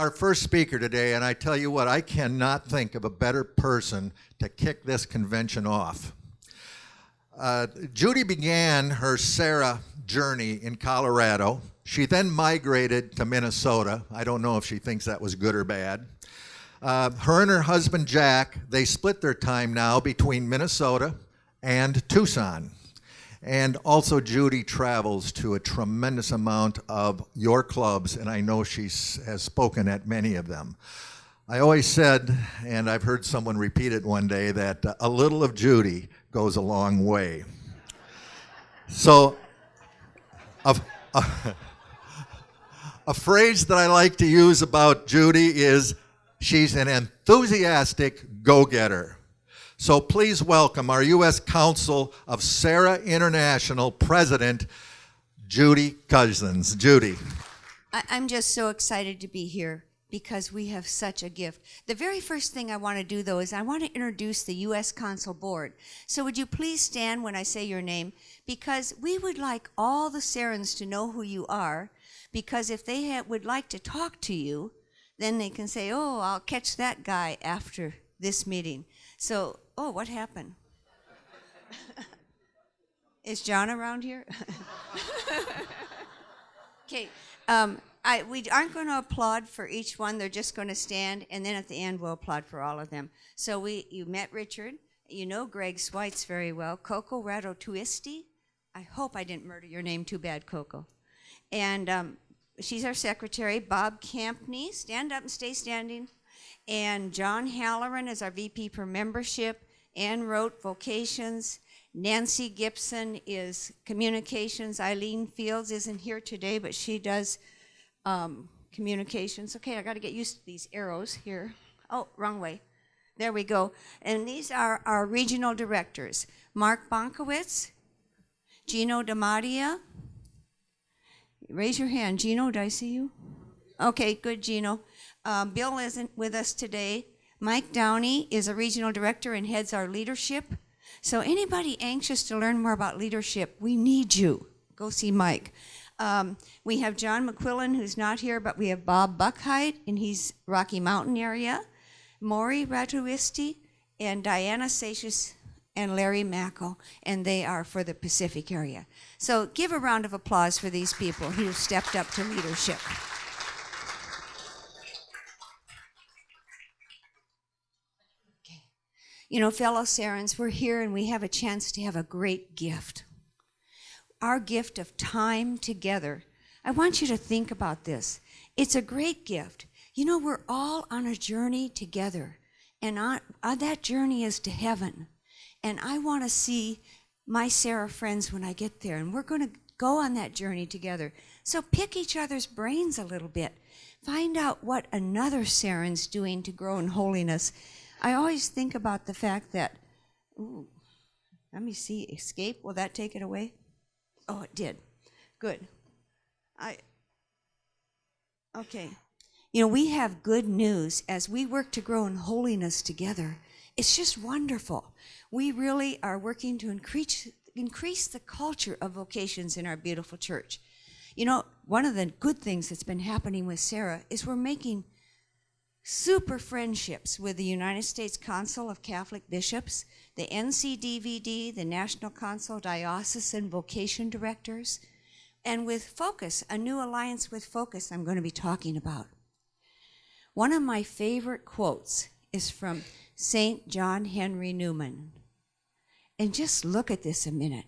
our first speaker today, and I tell you what, I cannot think of a better person to kick this convention off. Judy began her Serra journey in Colorado. She then migrated to Minnesota. I don't know if she thinks that was good or bad. Her and her husband, Jack, they split their time now between Minnesota and Tucson. And also Judy travels to a tremendous amount of your clubs, and I know she has spoken at many of them. I always said, and I've heard someone repeat it one day, that a little of Judy goes a long way. So a phrase that I like to use about Judy is she's an enthusiastic go-getter. So please welcome our U.S. Council of Serra International President, Judy Cozzens. Judy. I'm just so excited to be here because we have such a gift. The very first thing I want to do, though, is I want to introduce the U.S. Council Board. So would you please stand when I say your name? Because we would like all the Serrans to know who you are, because if they would like to talk to you, then they can say, oh, I'll catch that guy after this meeting. So, oh, what happened? Is John around here? Okay, we aren't going to applaud for each one. They're just going to stand, and then at the end we'll applaud for all of them. So you met Richard. You know Greg Sweitz very well. Coco Radotuisti. I hope I didn't murder your name too bad, Coco. And she's our secretary. Bob Campney, stand up and stay standing. And John Halloran is our VP for membership. Ann Rote, vocations. Nancy Gibson is communications. Eileen Fields isn't here today, but she does communications. Okay, I got to get used to these arrows here. Oh, wrong way. There we go. And these are our regional directors. Mark Bonkowitz, Gino DiMattia. Raise your hand. Gino, did I see you? Okay, good, Gino. Bill isn't with us today. Mike Downey is a regional director and heads our leadership. So anybody anxious to learn more about leadership, we need you. Go see Mike. We have John McQuillan, who's not here, but we have Bob Buckheit, and he's Rocky Mountain area. Maury Ratuisti, and Diana Satius, and Larry Mackel, and they are for the Pacific area. So give a round of applause for these people who stepped up to leadership. Okay. You know, fellow Serrans, we're here and we have a chance to have a great gift. Our gift of time together. I want you to think about this. It's a great gift. You know, we're all on a journey together, and on that journey is to heaven. And I want to see my Serra friends when I get there, and we're going to go on that journey together. So pick each other's brains a little bit. Find out what another Serran's doing to grow in holiness. I always think about the fact that, ooh, let me see, escape, will that take it away? Oh, it did. Good. Okay. You know, we have good news as we work to grow in holiness together. It's just wonderful. We really are working to increase the culture of vocations in our beautiful church. You know, one of the good things that's been happening with Serra is we're making super friendships with the United States Council of Catholic Bishops, the NCDVD, the National Council Diocesan Vocation Directors, and with Focus, a new alliance with Focus I'm going to be talking about. One of my favorite quotes is from St. John Henry Newman. And just look at this a minute.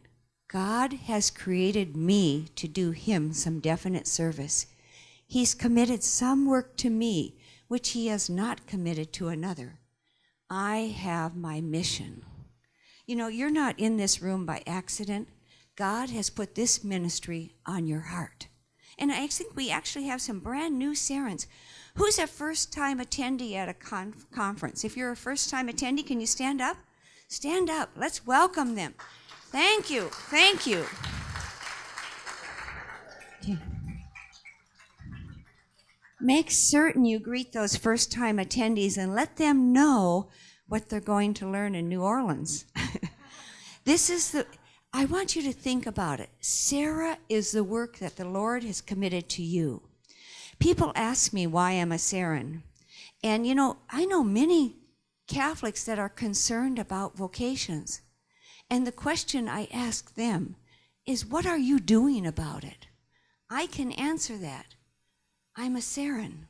God has created me to do him some definite service. He's committed some work to me which he has not committed to another. I have my mission. You know, you're not in this room by accident. God has put this ministry on your heart. And I think we actually have some brand new Serrans. Who's a first-time attendee at a conference? If you're a first-time attendee, can you stand up? Stand up. Let's welcome them. Thank you. Thank you. Okay. Make certain you greet those first-time attendees and let them know what they're going to learn in New Orleans. I want you to think about it. Serra is the work that the Lord has committed to you. People ask me why I'm a Serran. And you know, I know many Catholics that are concerned about vocations. And the question I ask them is, what are you doing about it? I can answer that. I'm a Serran.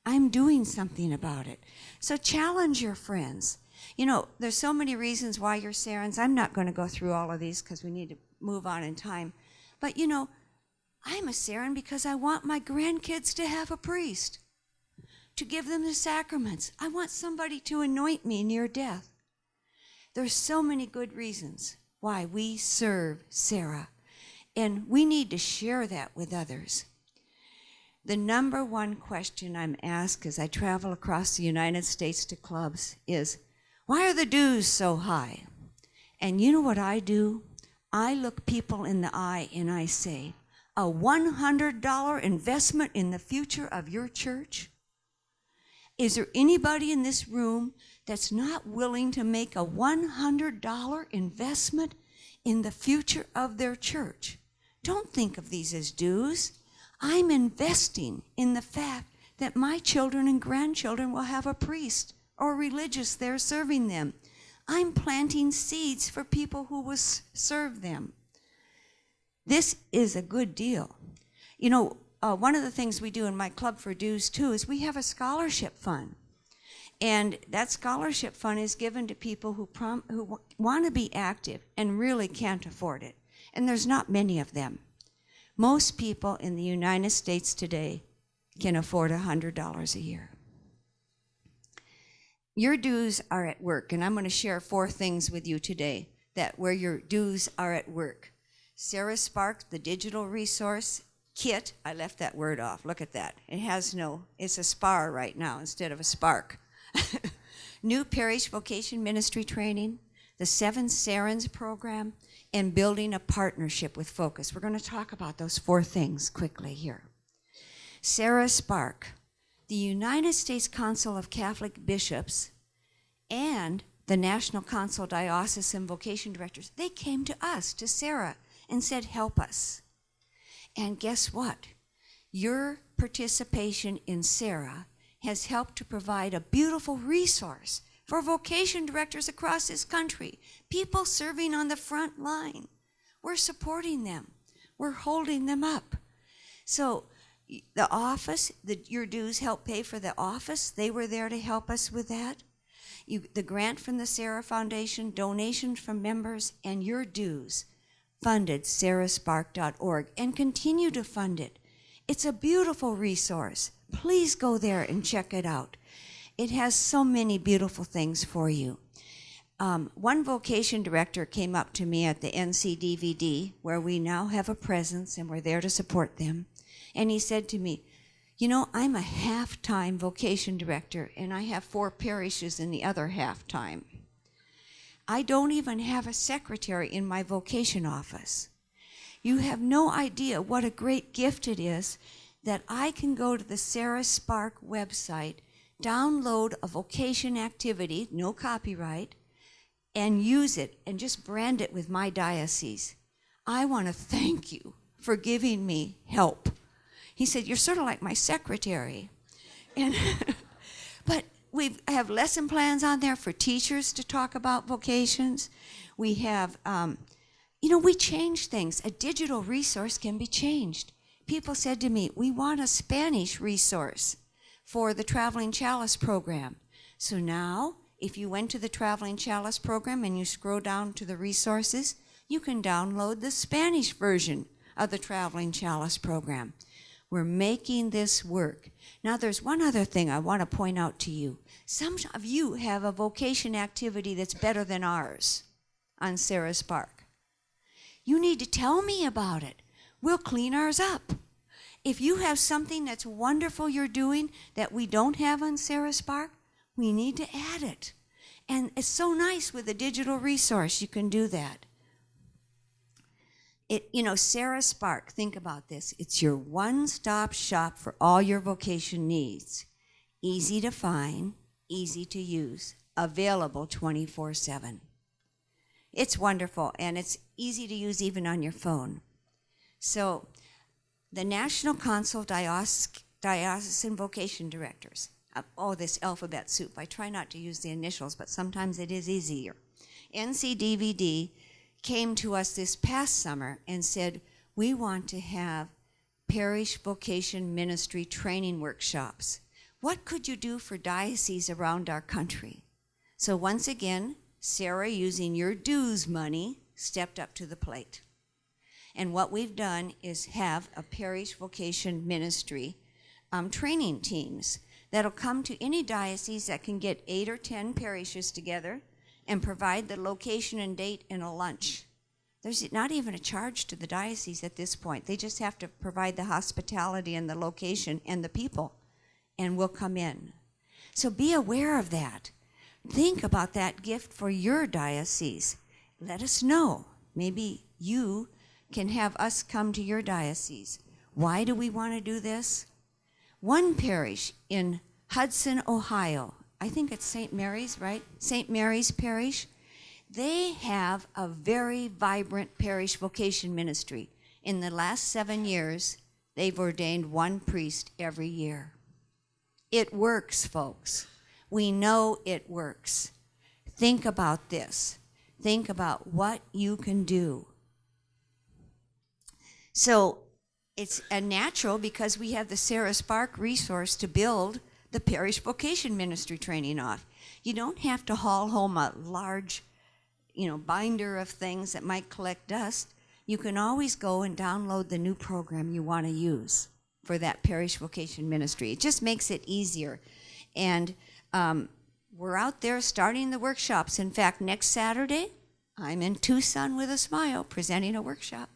I'm doing something about it. So challenge your friends. You know, there's so many reasons why you're Serrans. I'm not going to go through all of these because we need to move on in time. But you know, I'm a Serran because I want my grandkids to have a priest, to give them the sacraments. I want somebody to anoint me near death. There's so many good reasons why we serve Serra, and we need to share that with others. The number one question I'm asked as I travel across the United States to clubs is, why are the dues so high? And you know what I do? I look people in the eye and I say, a $100 investment in the future of your church? Is there anybody in this room that's not willing to make a $100 investment in the future of their church? Don't think of these as dues. I'm investing in the fact that my children and grandchildren will have a priest or religious there serving them. I'm planting seeds for people who will serve them. This is a good deal. You know, one of the things we do in my club for dues too is we have a scholarship fund. And that scholarship fund is given to people who want to be active and really can't afford it. And there's not many of them. Most people in the United States today can afford $100 a year. Your dues are at work, and I'm going to share 4 things with you today that where your dues are at work. Serra Spark, the digital resource kit, I left that word off. Look at that. It's a spar right now instead of a spark. New parish vocation ministry training, the 7 Serrans program, and building a partnership with Focus. We're going to talk about those 4 things quickly here. Serra Spark, the United States Council of Catholic Bishops and the National Council Diocesan Vocation Directors, they came to us, to Serra, and said, help us. And guess what? Your participation in Serra has helped to provide a beautiful resource for vocation directors across this country, people serving on the front line. We're supporting them. We're holding them up. So the office, your dues help pay for the office. They were there to help us with that. The grant from the Serra Foundation, donations from members, and your dues funded serraspark.org and continue to fund it. It's a beautiful resource. Please go there and check it out. It has so many beautiful things for you. One vocation director came up to me at the NCDVD, where we now have a presence and we're there to support them. And he said to me, you know, I'm a half-time vocation director and I have 4 parishes in the other half-time. I don't even have a secretary in my vocation office. You have no idea what a great gift it is that I can go to the Serra Spark website, download a vocation activity, no copyright, and use it and just brand it with my diocese. I want to thank you for giving me help. He said, you're sort of like my secretary. And but we have lesson plans on there for teachers to talk about vocations. We have, we change things. A digital resource can be changed. People said to me, we want a Spanish resource for the Traveling Chalice program. So now, if you went to the Traveling Chalice program and you scroll down to the resources, you can download the Spanish version of the Traveling Chalice program. We're making this work. Now, there's one other thing I want to point out to you. Some of you have a vocation activity that's better than ours on Serra Spark. You need to tell me about it. We'll clean ours up. If you have something that's wonderful you're doing that we don't have on Serra Spark, we need to add it. And it's so nice with a digital resource, you can do that. Serra Spark, think about this. It's your one-stop shop for all your vocation needs. Easy to find, easy to use, available 24/7. It's wonderful, and it's easy to use even on your phone. So the National Council diocesan vocation directors. This alphabet soup. I try not to use the initials, but sometimes it is easier. NCDVD came to us this past summer and said, we want to have parish vocation ministry training workshops. What could you do for dioceses around our country? So once again, Serra, using your dues money, stepped up to the plate. And what we've done is have a parish vocation ministry training teams that'll come to any diocese that can get 8 or 10 parishes together and provide the location and date and a lunch. There's not even a charge to the diocese at this point. They just have to provide the hospitality and the location and the people, and we'll come in. So be aware of that. Think about that gift for your diocese. Let us know. Maybe you can have us come to your diocese. Why do we want to do this? One parish in Hudson, Ohio, I think it's St. Mary's, right? St. Mary's Parish. They have a very vibrant parish vocation ministry. In the last 7 years, they've ordained one priest every year. It works, folks. We know it works. Think about this. Think about what you can do. So it's a natural, because we have the Serra Spark resource to build the parish vocation ministry training off. You don't have to haul home a large, binder of things that might collect dust. You can always go and download the new program you want to use for that parish vocation ministry. It just makes it easier. And we're out there starting the workshops. In fact, next Saturday, I'm in Tucson with a smile presenting a workshop.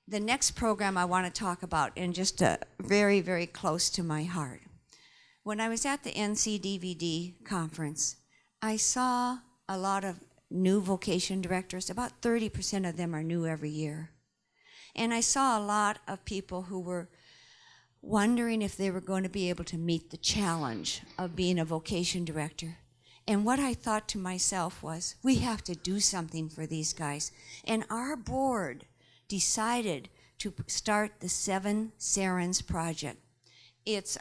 The next program I want to talk about, and just very, very close to my heart. When I was at the NCDVD conference, I saw a lot of new vocation directors. About 30% of them are new every year. And I saw a lot of people who were wondering if they were going to be able to meet the challenge of being a vocation director. And what I thought to myself was, we have to do something for these guys. And our board decided to start the 7 Serrans project. It's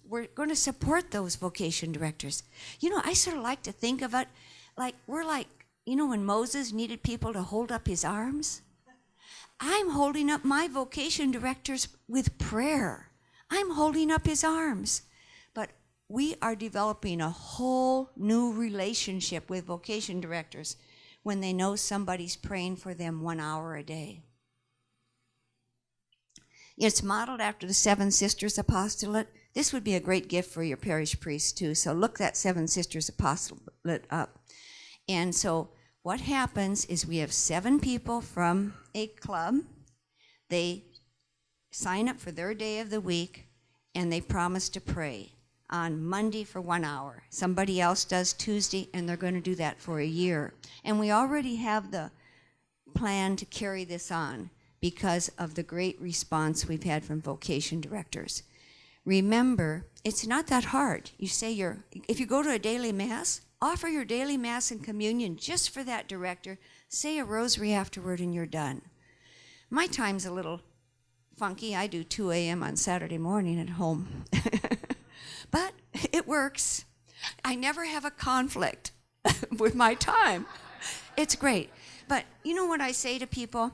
we're going to support those vocation directors. I sort of like to think of it like we're like, when Moses needed people to hold up his arms? I'm holding up my vocation directors with prayer. I'm holding up his arms. But we are developing a whole new relationship with vocation directors when they know somebody's praying for them 1 hour a day. It's modeled after the 7 Sisters Apostolate. This would be a great gift for your parish priest, too. So look that 7 Sisters Apostolate up. And so what happens is we have 7 people from a club. They sign up for their day of the week, and they promise to pray on Monday for 1 hour. Somebody else does Tuesday, and they're going to do that for a year. And we already have the plan to carry this on, because of the great response we've had from vocation directors. Remember, it's not that hard. You say if you go to a daily mass, offer your daily mass and communion just for that director. Say a rosary afterward and you're done. My time's a little funky. I do 2 a.m. on Saturday morning at home. But it works. I never have a conflict with my time. It's great. But you know what I say to people?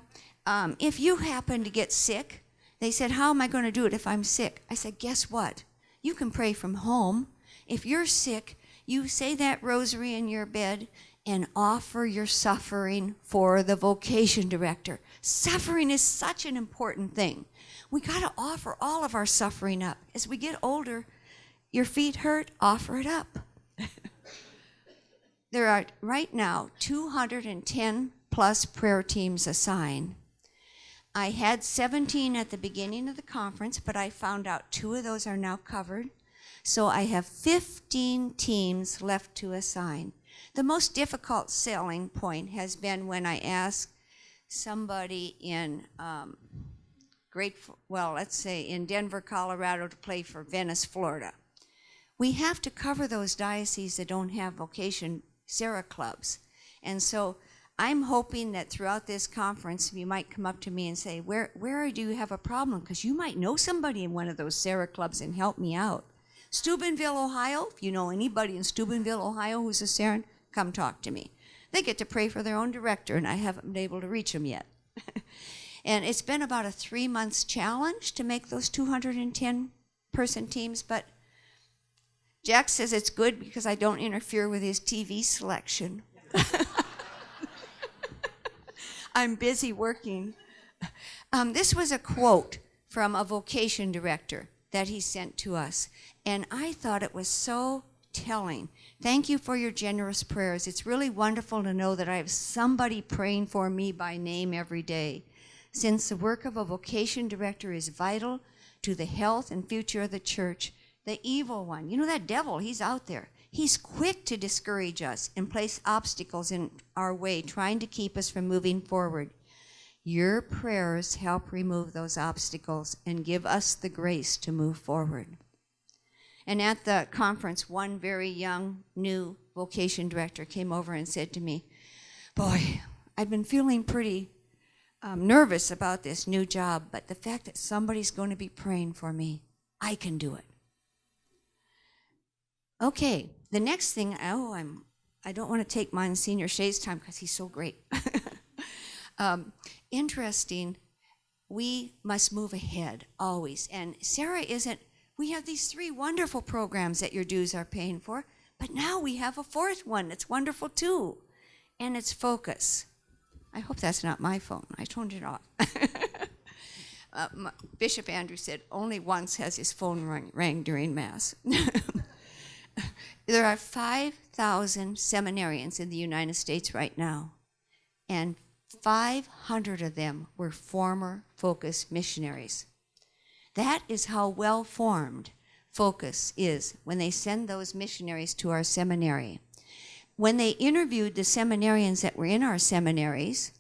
If you happen to get sick, they said, how am I going to do it if I'm sick? I said, guess what? You can pray from home. If you're sick, you say that rosary in your bed and offer your suffering for the vocation director. Suffering is such an important thing. We got to offer all of our suffering up. As we get older, your feet hurt, offer it up. There are right now 210 plus prayer teams assigned. I had 17 at the beginning of the conference, but I found out 2 of those are now covered. So I have 15 teams left to assign. The most difficult selling point has been when I ask somebody in let's say in Denver, Colorado, to play for Venice, Florida. We have to cover those dioceses that don't have vocation Serra clubs. And so I'm hoping that throughout this conference, you might come up to me and say, where do you have a problem? Because you might know somebody in one of those Serra clubs and help me out. Steubenville, Ohio, if you know anybody in Steubenville, Ohio who's a Serran, come talk to me. They get to pray for their own director, and I haven't been able to reach them yet. And it's been about a 3-month challenge to make those 210-person teams, but Jack says it's good because I don't interfere with his TV selection. I'm busy working. This was a quote from a vocation director that he sent to us, and I thought it was so telling. Thank you for your generous prayers. It's really wonderful to know that I have somebody praying for me by name every day. Since the work of a vocation director is vital to the health and future of the church, the evil one, you know that devil, he's out there. He's quick to discourage us and place obstacles in our way, trying to keep us from moving forward. Your prayers help remove those obstacles and give us the grace to move forward. And at the conference, one very young, new vocation director came over and said to me, boy, I've been feeling pretty nervous about this new job, but the fact that somebody's going to be praying for me, I can do it. Okay, the next thing, I don't want to take Monsignor Shea's time because he's so great. Interesting, we must move ahead always. And Serra we have these 3 wonderful programs that your dues are paying for, but now we have a 4th one that's wonderful too, and it's Focus. I hope that's not my phone. I turned it off. Bishop Andrew said only once has his phone rang during Mass. There are 5,000 seminarians in the United States right now, and 500 of them were former Focus missionaries. That is how well formed Focus is when they send those missionaries to our seminary. When they interviewed the seminarians that were in our seminaries,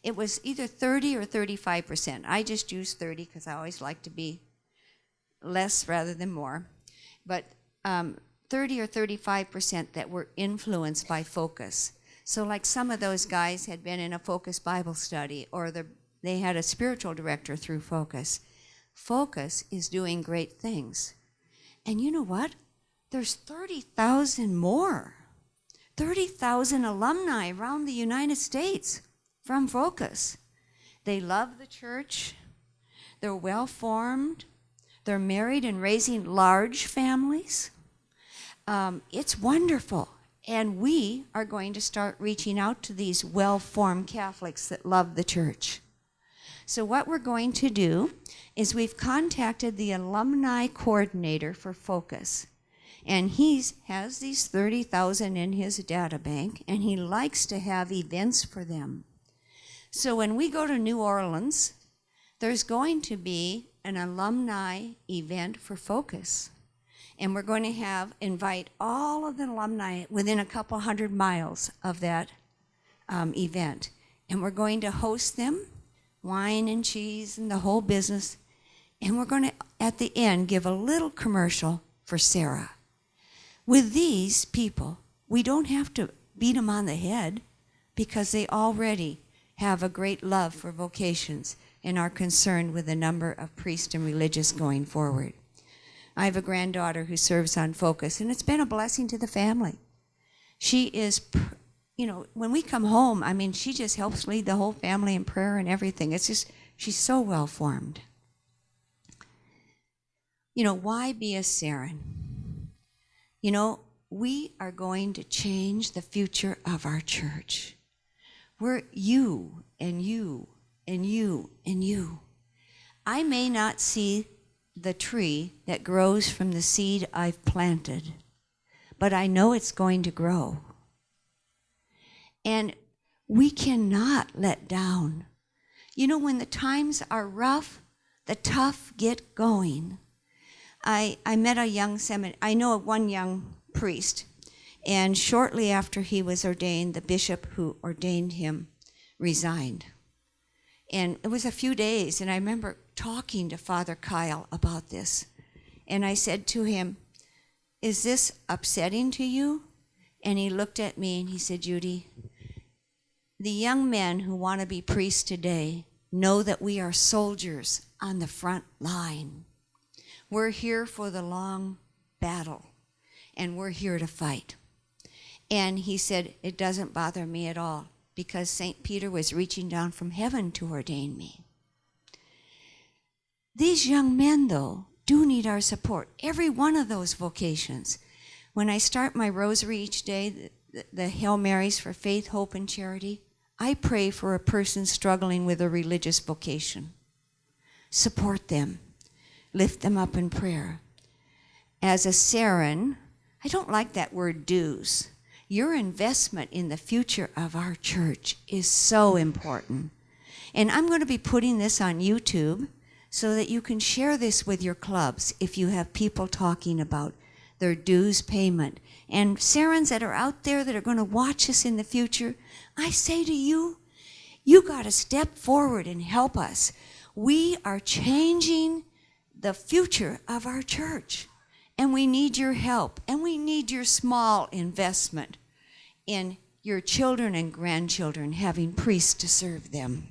it was either 30 or 35%. I just used 30 because I always like to be less rather than more. But 30 or 35% that were influenced by Focus. So like some of those guys had been in a Focus Bible study, or they had a spiritual director through Focus. Focus is doing great things. And you know what? There's 30,000 more. 30,000 alumni around the United States from Focus. They love the church. They're well-formed. They're married and raising large families. It's wonderful. And we are going to start reaching out to these well-formed Catholics that love the church. So what we're going to do is we've contacted the alumni coordinator for Focus. And he has these 30,000 in his data bank, and he likes to have events for them. So when we go to New Orleans, there's going to be an alumni event for Focus. And we're going to invite all of the alumni within a couple 100 miles of that event. And we're going to host them, wine and cheese and the whole business. And we're going to, at the end, give a little commercial for Serra. With these people, we don't have to beat them on the head because they already have a great love for vocations and are concerned with the number of priests and religious going forward. I have a granddaughter who serves on Focus, and it's been a blessing to the family. She is, when we come home, she just helps lead the whole family in prayer and everything. It's just, she's so well formed. Why be a Serran? We are going to change the future of our church. We're you and you and you and you. I may not see the tree that grows from the seed I've planted, but I know it's going to grow. And we cannot let down. When the times are rough, the tough get going. I met I know one young priest, and shortly after he was ordained, the bishop who ordained him resigned. And it was a few days, and I remember talking to Father Kyle about this. And I said to him, is this upsetting to you? And he looked at me and he said, Judy, The young men who want to be priests today know that we are soldiers on the front line. We're here for the long battle, and we're here to fight. And he said, it doesn't bother me at all, because St. Peter was reaching down from heaven to ordain me. These young men, though, do need our support, every one of those vocations. When I start my rosary each day, the Hail Marys for faith, hope, and charity, I pray for a person struggling with a religious vocation. Support them. Lift them up in prayer. As a Serran, I don't like that word dues. Your investment in the future of our church is so important. And I'm going to be putting this on YouTube so that you can share this with your clubs if you have people talking about their dues payment. And Serrans that are out there that are going to watch us in the future, I say to you, you got to step forward and help us. We are changing the future of our church, and we need your help, and we need your small investment in your children and grandchildren having priests to serve them.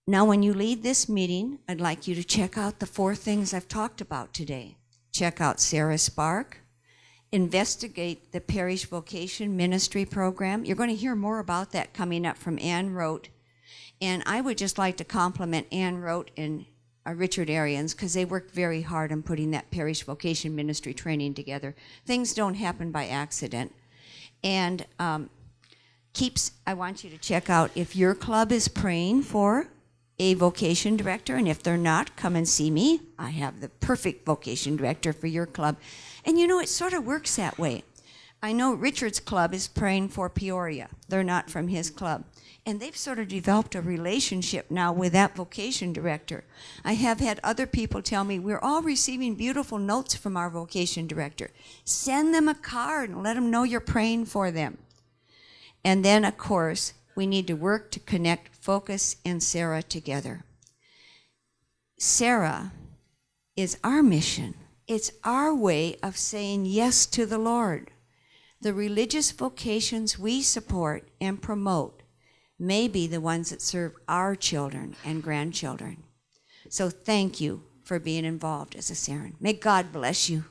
Now, when you leave this meeting, I'd like you to check out the 4 things I've talked about today. Check out Serra Spark. Investigate the Parish Vocation Ministry Program. You're going to hear more about that coming up from Ann Rote. And I would just like to compliment Ann Rote and Richard Arians, because they worked very hard on putting that Parish Vocation Ministry training together. Things don't happen by accident. And I want you to check out if your club is praying for a vocation director, and if they're not, come and see me. I have the perfect vocation director for your club. And you know, it sort of works that way. I know Richard's club is praying for Peoria. They're not from his club. And they've sort of developed a relationship now with that vocation director. I have had other people tell me, we're all receiving beautiful notes from our vocation director. Send them a card and let them know you're praying for them. And then, of course, we need to work to connect Focus and Serra together. Serra is our mission. It's our way of saying yes to the Lord. The religious vocations we support and promote may be the ones that serve our children and grandchildren. So thank you for being involved as a Serran. May God bless you.